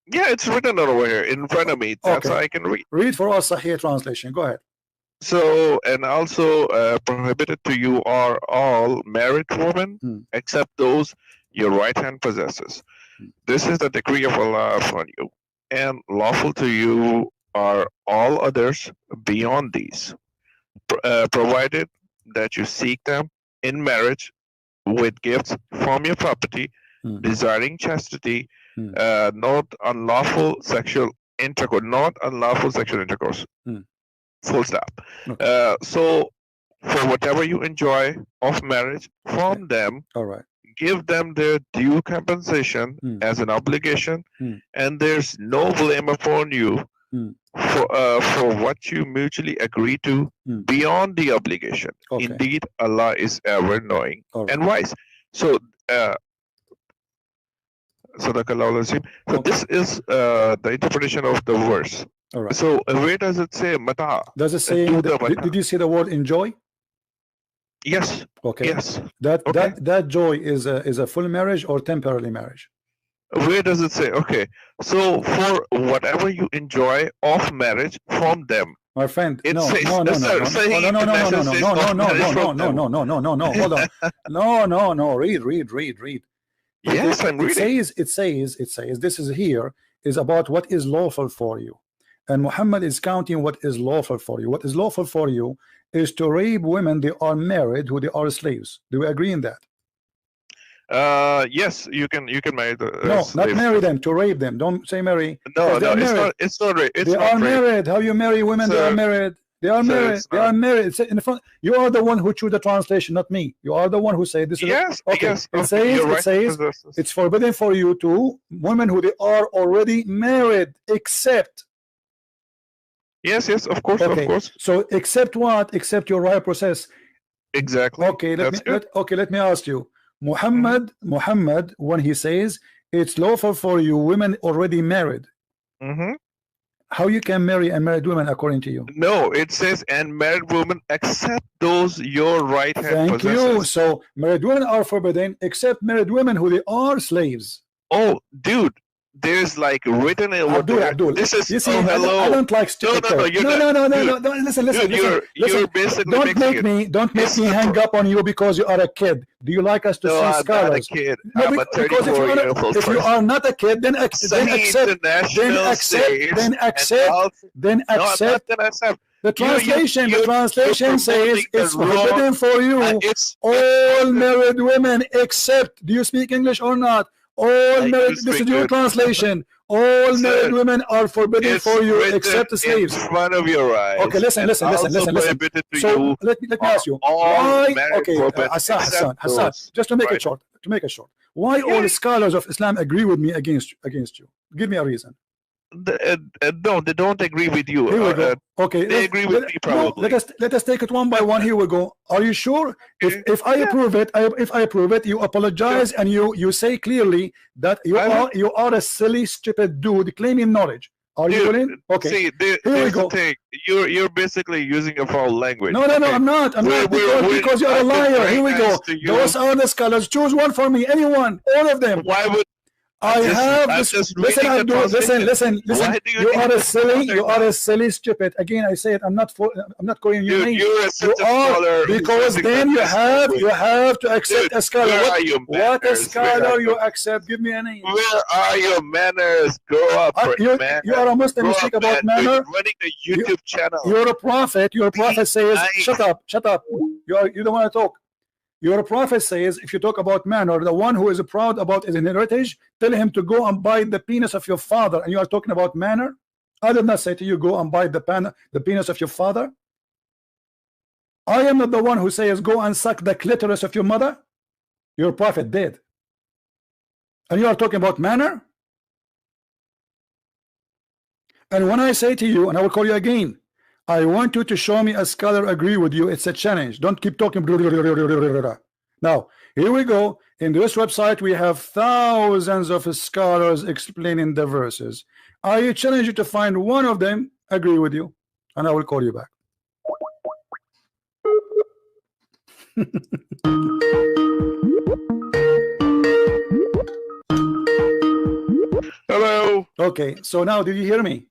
Yeah, it's written over here in front of me. That's how I can read. Read for us Sahih translation. Go ahead. So, and also prohibited to you are all married women, except those your right hand possesses. This is the decree of Allah upon you, and lawful to you are all others beyond these, provided that you seek them in marriage with gifts from your property, desiring chastity, not unlawful sexual intercourse. Full stop. Okay. So for whatever you enjoy of marriage from them, all right, give them their due compensation as an obligation, and there's no blame upon you for what you mutually agree to beyond the obligation. Okay. Indeed, Allah is ever knowing and wise. So so this is the interpretation of the verse. All right. So where does it say mata? Does it say? Did you see the word enjoy? Yes. Okay. Yes. That joy is a full marriage or temporary marriage? Where does it say? Okay. So for whatever you enjoy of marriage from them. My friend, no. Hold on. No. Read. Yes, I'm reading. It says this is here is about what is lawful for you, and Muhammad is counting what is lawful for you. What is lawful for you is to rape women they are married who they are slaves. Do we agree in that? Yes, you can marry the no, not marry them, to rape them. Don't say marry. No, it's not rape. They are married. How you marry women? They are married. They are married. They are married. It's in the front. You are the one who choose the translation, not me. You are the one who say this is okay. Yes, it says it's forbidden for you to women who they are already married, except. Yes, of course, of course. So except what? Except your right process. Exactly. Okay, let me ask you. Muhammad, when he says it's lawful for you women already married, how you can marry unmarried women according to you? No, it says and married women except those your right hand possesses. Thank you. So married women are forbidden except married women who they are slaves. Oh, dude. There's like written in Abdul. This is you see, I don't like stupid. No. Listen. You're basically don't make me hang up on you because you are a kid. Do you like us to see scholars? I'm not a kid. I'm a 34-year-old. If you are not a kid, then accept. The translation says it's forbidden for you all married women except. Do you speak English or not? All married, this is your translation. All married women are forbidden for you except the slaves. In front of your eyes. Okay, listen. So let me ask you. Why? Okay, Hassan. Just to make it short. Why all the scholars of Islam agree with me against you? Give me a reason. no, they don't agree with you. Here we go. Okay, they agree with me probably. No, let us take it one by one. Here we go. Are you sure? If I approve it, if I approve it, you apologize and you say clearly that you are a silly, stupid dude claiming knowledge. Are you willing? Okay. See, here's the thing. You're basically using a foul language. No, I'm not. Because you're a liar. Here we go. Those are the scholars. Choose one for me. Anyone. All of them. Why would I have this? Listen, Abdul. Listen. You are a silly. You are a silly, stupid. Again, I say it. I'm not calling you names. You're a scholar. Because then you have to accept a scholar. What a scholar you accept? Give me a name. Where are your manners? Grow up, man. You are a Muslim. You speak about manner. Running a YouTube channel. You're a prophet. Your prophet says, "Shut up. You don't want to talk." Your prophet says, if you talk about manner, the one who is proud about his heritage, tell him to go and bite the penis of your father. And you are talking about manner? I did not say to you, go and bite the penis of your father. I am not the one who says, go and suck the clitoris of your mother. Your prophet did. And you are talking about manner? And when I say to you, and I will call you again, I want you to show me a scholar agree with you. It's a challenge. Don't keep talking. Now, here we go. In this website, we have thousands of scholars explaining the verses. I challenge you to find one of them agree with you, and I will call you back. Hello. Okay, so now did you hear me?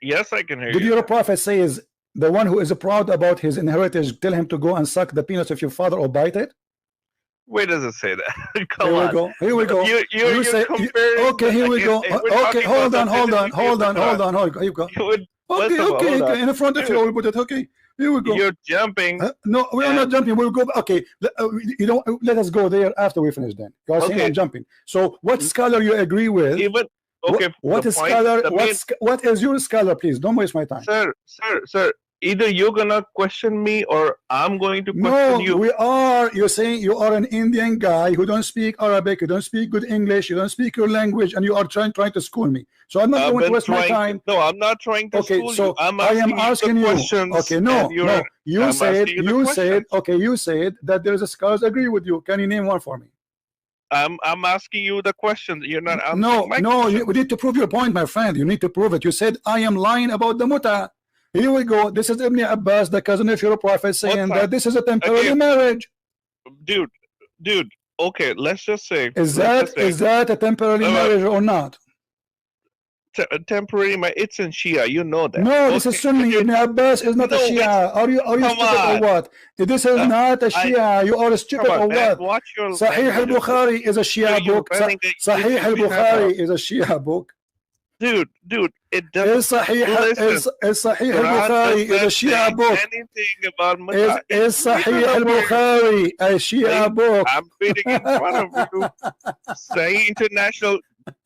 Yes, I can hear you. Did your prophet say is the one who is proud about his inheritance, tell him to go and suck the penis of your father or bite it? Where does it say that? Come on. Here we go. You say, okay, here we go. Okay, hold on. Here you go. Okay. In front of you, I will put it. Okay, here we go. You're jumping. No, we are not jumping. We'll go. Okay, you don't let us go there after we finish. Then you are saying I'm jumping. So, what scholar you agree with? Even okay. What is scholar? What is your scholar? Please don't waste my time, sir. Either you're gonna question me or I'm going to question you. No, we are. You're saying you are an Indian guy who don't speak Arabic, you don't speak good English, you don't speak your language, and you are trying to school me. So I'm not going to waste my time. No, I'm not trying to school you. I am asking you. Okay, no. You said that there is a scholars agree with you. Can you name one for me? I'm asking you the question. You're not answering my question. We need to prove your point, my friend. You need to prove it. You said I am lying about the muta. Here we go. This is Ibn Abbas, the cousin of your prophet, saying that this is a temporary marriage. Dude. Okay, let's just say. Is that a temporary marriage or not? Temporary marriage. It's in Shia. You know that. No, this is Sunni. Ibn Abbas is not a Shia. Are you stupid or what? This is not a Shia. You are stupid or what? Sahih al-Bukhari is a Shia book. Sahih al-Bukhari is a Shia book. Dude, it doesn't. Sahih al-Bukhari is a Shia book. Anything about is Sahih al-Bukhari a Shia book? I'm reading in front of you. Sahih International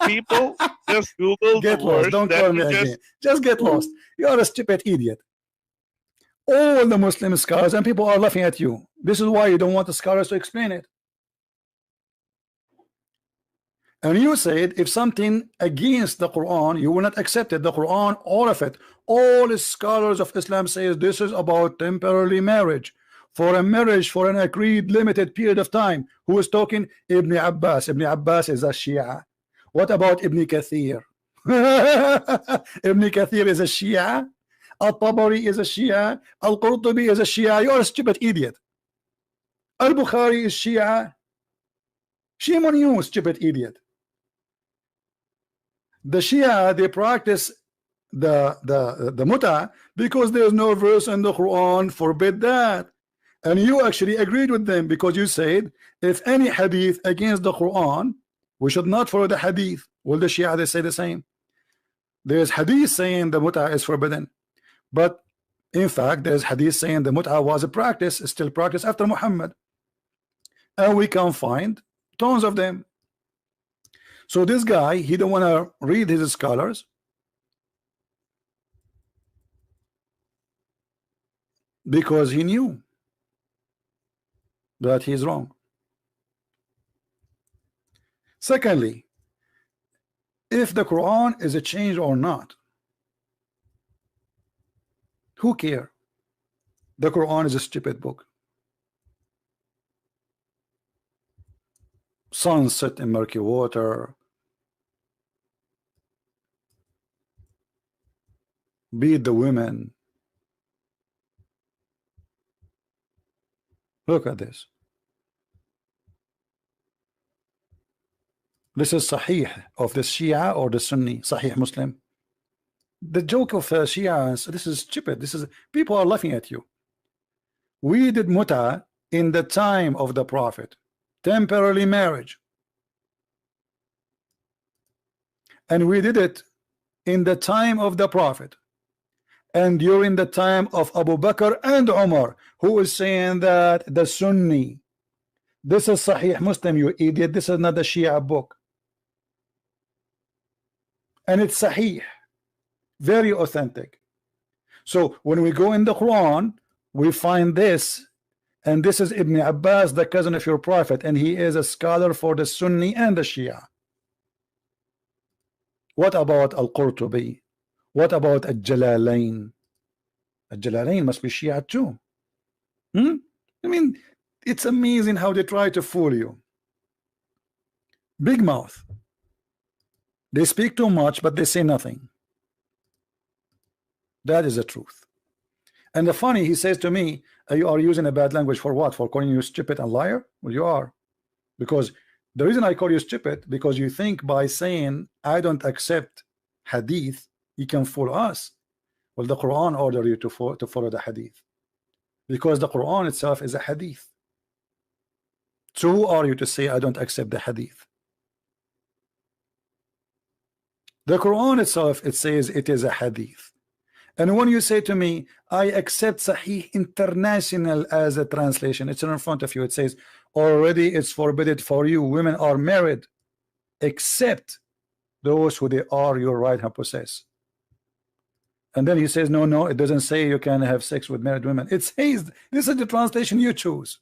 people, just Google get lost. Don't call me again. Just get lost. You are a stupid idiot. All the Muslim scholars and people are laughing at you. This is why you don't want the scholars to explain it. And you said if something against the Quran, you will not accept it. The Quran, all of it, all the scholars of Islam says this is about temporary marriage. For a marriage for an agreed limited period of time. Who is talking? Ibn Abbas. Ibn Abbas is a Shia. What about Ibn Kathir? Ibn Kathir is a Shia. Al-Tabari is a Shia. Al-Qurtubi is a Shia. You are a stupid idiot. Al-Bukhari is Shia. Shame on you, stupid idiot. The Shia, they practice the muta because there's no verse in the Quran forbid that. And you actually agreed with them because you said if any hadith against the Quran, we should not follow the hadith. Well, the Shia, they say the same. There's hadith saying the muta is forbidden, but in fact there's hadith saying the muta was a practice, still practiced after Muhammad, and we can find tons of them. So this guy, he don't want to read his scholars because he knew that he's wrong. Secondly, if the Quran is a change or not. Who care? The Quran is a stupid book. Sunset in murky water. Beat the women. Look at this. This is Sahih of the Shia or the Sunni, Sahih Muslim. The joke of Shia, this is stupid. This is, people are laughing at you. We did muta in the time of the Prophet, temporary marriage, and we did it in the time of the Prophet and during the time of Abu Bakr and Umar, who is saying that the Sunni. This is Sahih Muslim, you idiot. This is not the Shia book, and it's Sahih, very authentic. So when we go in the Quran, we find this, and this is Ibn Abbas, the cousin of your Prophet, and he is a scholar for the Sunni and the Shia. What about Al-Qurtubi? What about Al-Jalalain? Al-Jalalain must be Shia too. I mean, it's amazing how they try to fool you. Big mouth. They speak too much, but they say nothing. That is the truth. And the funny, he says to me, you are using a bad language for what? For calling you stupid and liar? Well, you are. Because the reason I call you stupid, because you think by saying I don't accept hadith, you can fool us. Well, the Quran order you to follow the hadith, because the Quran itself is a hadith. So who are you to say I don't accept the hadith? The Quran itself, it says it is a hadith. And when you say to me, I accept Sahih International as a translation, it's in front of you. It says already it's forbidden for you. Women are married except those who they are your right hand possess. And then he says, no, it doesn't say you can have sex with married women. It says this is the translation you choose.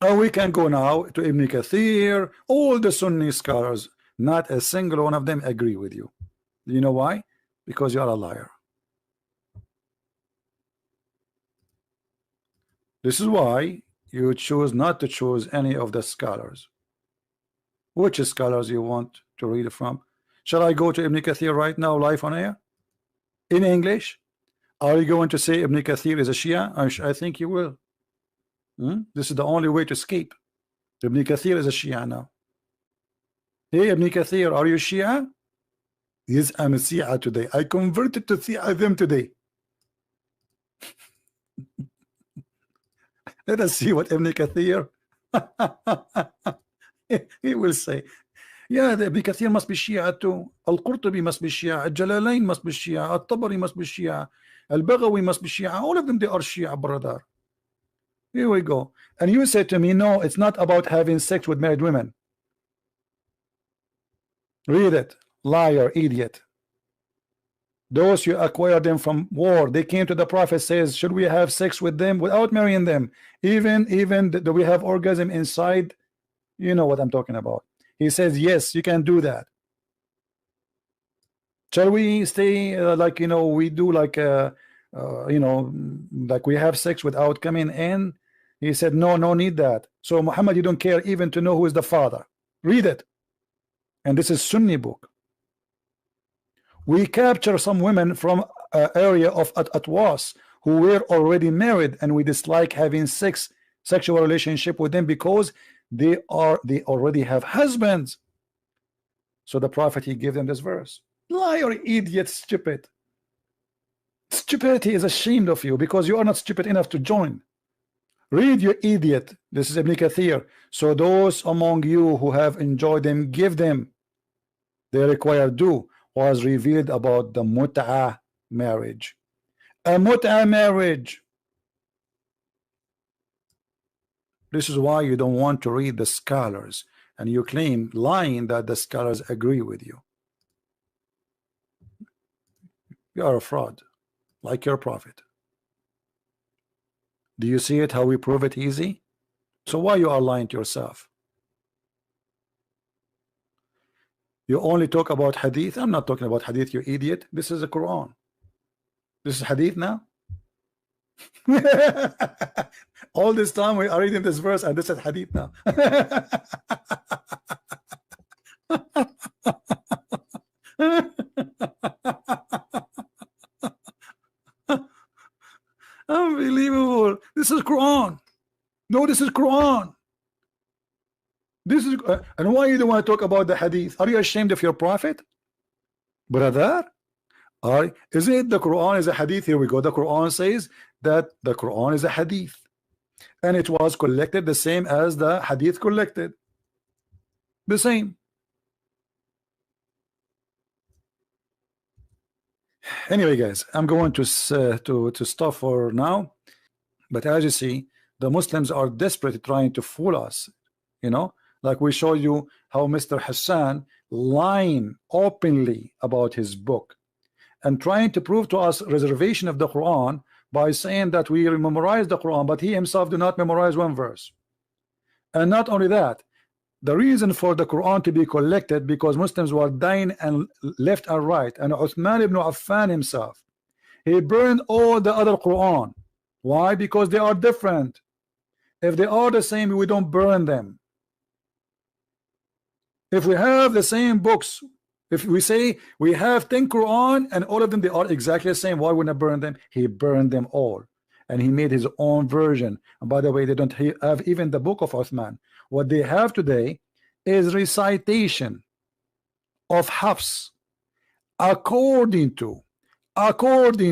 Oh, we can go now to Ibn Kathir, all the Sunni scholars. Not a single one of them agree with you. Do you know why? Because you are a liar. This is why you choose not to choose any of the scholars. Which scholars you want to read from? Shall I go to Ibn Kathir right now, live on air? In English? Are you going to say Ibn Kathir is a Shia? I think you will. This is the only way to escape. Ibn Kathir is a Shia now. Hey, Ibn Kathir, are you Shia? Yes, I'm a Shia today. I converted to Shia them today. Let us see what Ibn Kathir he will say. Yeah, the Ibn Kathir must be Shia too. Al-Qurtubi must be Shia. Al-Jalalain must be Shia. Al-Tabari must be Shia. Al-Baghawi must be Shia. All of them, they are Shia, brother. Here we go. And you said to me, no, it's not about having sex with married women. Read it. Liar, idiot. Those you acquire them from war. They came to the Prophet, says, should we have sex with them without marrying them? Even do we have orgasm inside? You know what I'm talking about. He says, yes, you can do that. Shall we stay like, you know, we do like, you know, like we have sex without coming in? He said, no need that. So Muhammad, you don't care even to know who is the father. Read it. And this is Sunni book. We capture some women from area of Atwas who were already married, and we dislike having sexual relationship with them because they already have husbands. So the Prophet, he gave them this verse. Liar, idiot, stupid. Stupidity is ashamed of you because you are not stupid enough to join. Read, you idiot. This is Ibn Kathir. So those among you who have enjoyed them, give them. They require do. Was revealed about the mut'ah marriage. A mut'ah marriage. This is why you don't want to read the scholars, and you claim lying that the scholars agree with you. You are a fraud, like your Prophet. Do you see it how we prove it easy? So why you are lying to yourself? You only talk about hadith. I'm not talking about hadith, you idiot. This is a Quran. This is hadith now. All this time we are reading this verse and this is hadith now. Unbelievable. This is Quran. No, this is Quran. This is and why you don't want to talk about the hadith? Are you ashamed of your prophet, brother? Is it the Quran is a hadith? Here we go. The Quran says that the Quran is a hadith, and it was collected the same as the hadith collected. The same. Anyway, guys, I'm going to stop for now. But as you see, the Muslims are desperate trying to fool us. You know, like we show you how Mr. Hassan lying openly about his book and trying to prove to us reservation of the Quran by saying that we memorize the Quran, but he himself do not memorize one verse. And not only that, the reason for the Quran to be collected because Muslims were dying and left and right, and Uthman ibn Affan himself, he burned all the other Quran. Why? Because they are different. If they are the same, we don't burn them. If we have the same books, if we say we have 10 Quran and all of them they are exactly the same, why wouldn't I burn them? He burned them all, and he made his own version. And by the way, they don't have even the book of Uthman. What they have today is recitation of Hafs according to Uthman,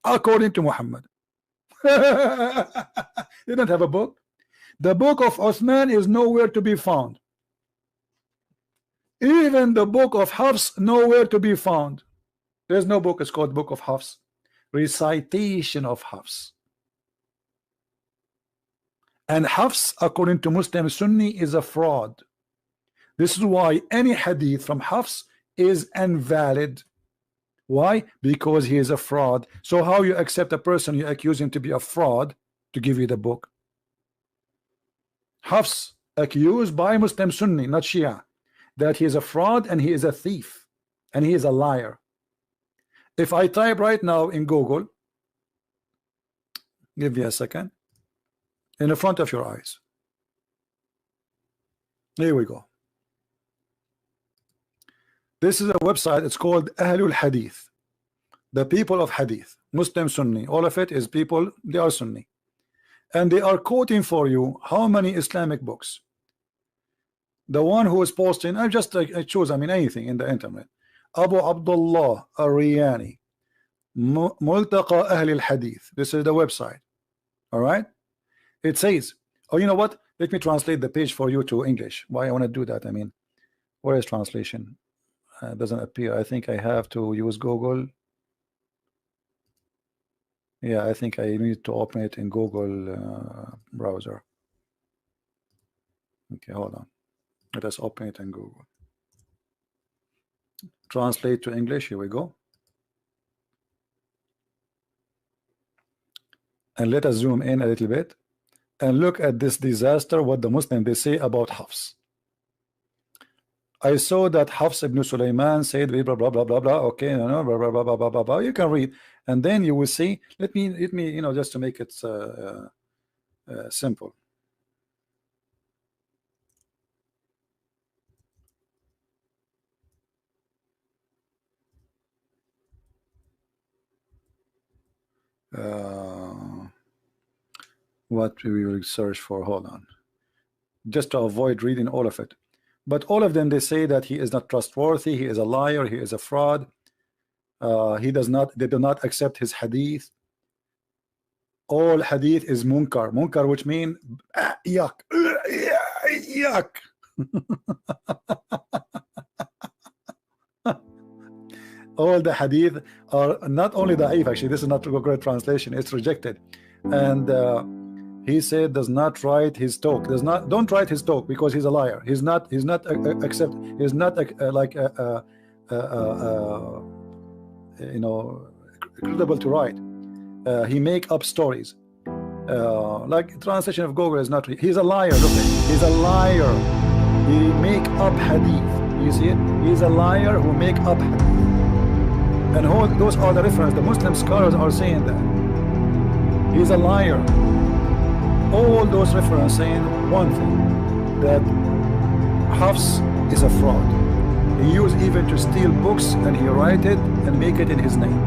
according to Muhammad. You don't have a book. The book of Uthman is nowhere to be found. Even the book of Hafs nowhere to be found. There's no book. It's called Book of Hafs. Recitation of Hafs. And Hafs, according to Muslim Sunni, is a fraud. This is why any hadith from Hafs is invalid. Why? Because he is a fraud. So how you accept a person you accuse him to be a fraud to give you the book? Hafs accused by Muslim Sunni, not Shia, that he is a fraud and he is a thief and he is a liar. If I type right now in Google, give me a second, in the front of your eyes, here we go. This is a website. It's called Ahlul Hadith, the people of Hadith, Muslim Sunni. All of it is people, they are Sunni, and they are quoting for you how many Islamic books. The one who is posting, I choose, I mean, anything in the internet. Abu Abdullah Ar-Riyani, Multaqa Ahl al-Hadith. This is the website. All right. It says, oh, you know what? Let me translate the page for you to English. Why I want to do that? I mean, where is translation? It doesn't appear. I think I have to use Google. Yeah, I think I need to open it in Google browser. Okay, hold on. Let us open it in Google. Translate to English. Here we go. And let us zoom in a little bit and look at this disaster, what the Muslims they say about Hafs. I saw that Hafs ibn Sulaiman said blah blah blah blah blah. Okay, no, blah blah blah blah blah blah blah. You can read, and then you will see. Let me you know, just to make it simple. What we will search for, hold on, just to avoid reading all of it. But all of them, they say that he is not trustworthy, he is a liar, he is a fraud, they do not accept his hadith. All hadith is munkar, which means yuck, yuck. All the hadith are not only da'if, actually this is not a great translation, it's rejected. And he said don't write his talk because he's a liar. He's not you know, credible to write. He make up stories. Like translation of Google is not real. He's a liar. Look, he's a liar. He make up hadith. You see it? He's a liar who make up hadith. And all those are the reference. The Muslim scholars are saying that he's a liar. All those references saying one thing, that Hafs is a fraud. He used even to steal books and he write it and make it in his name.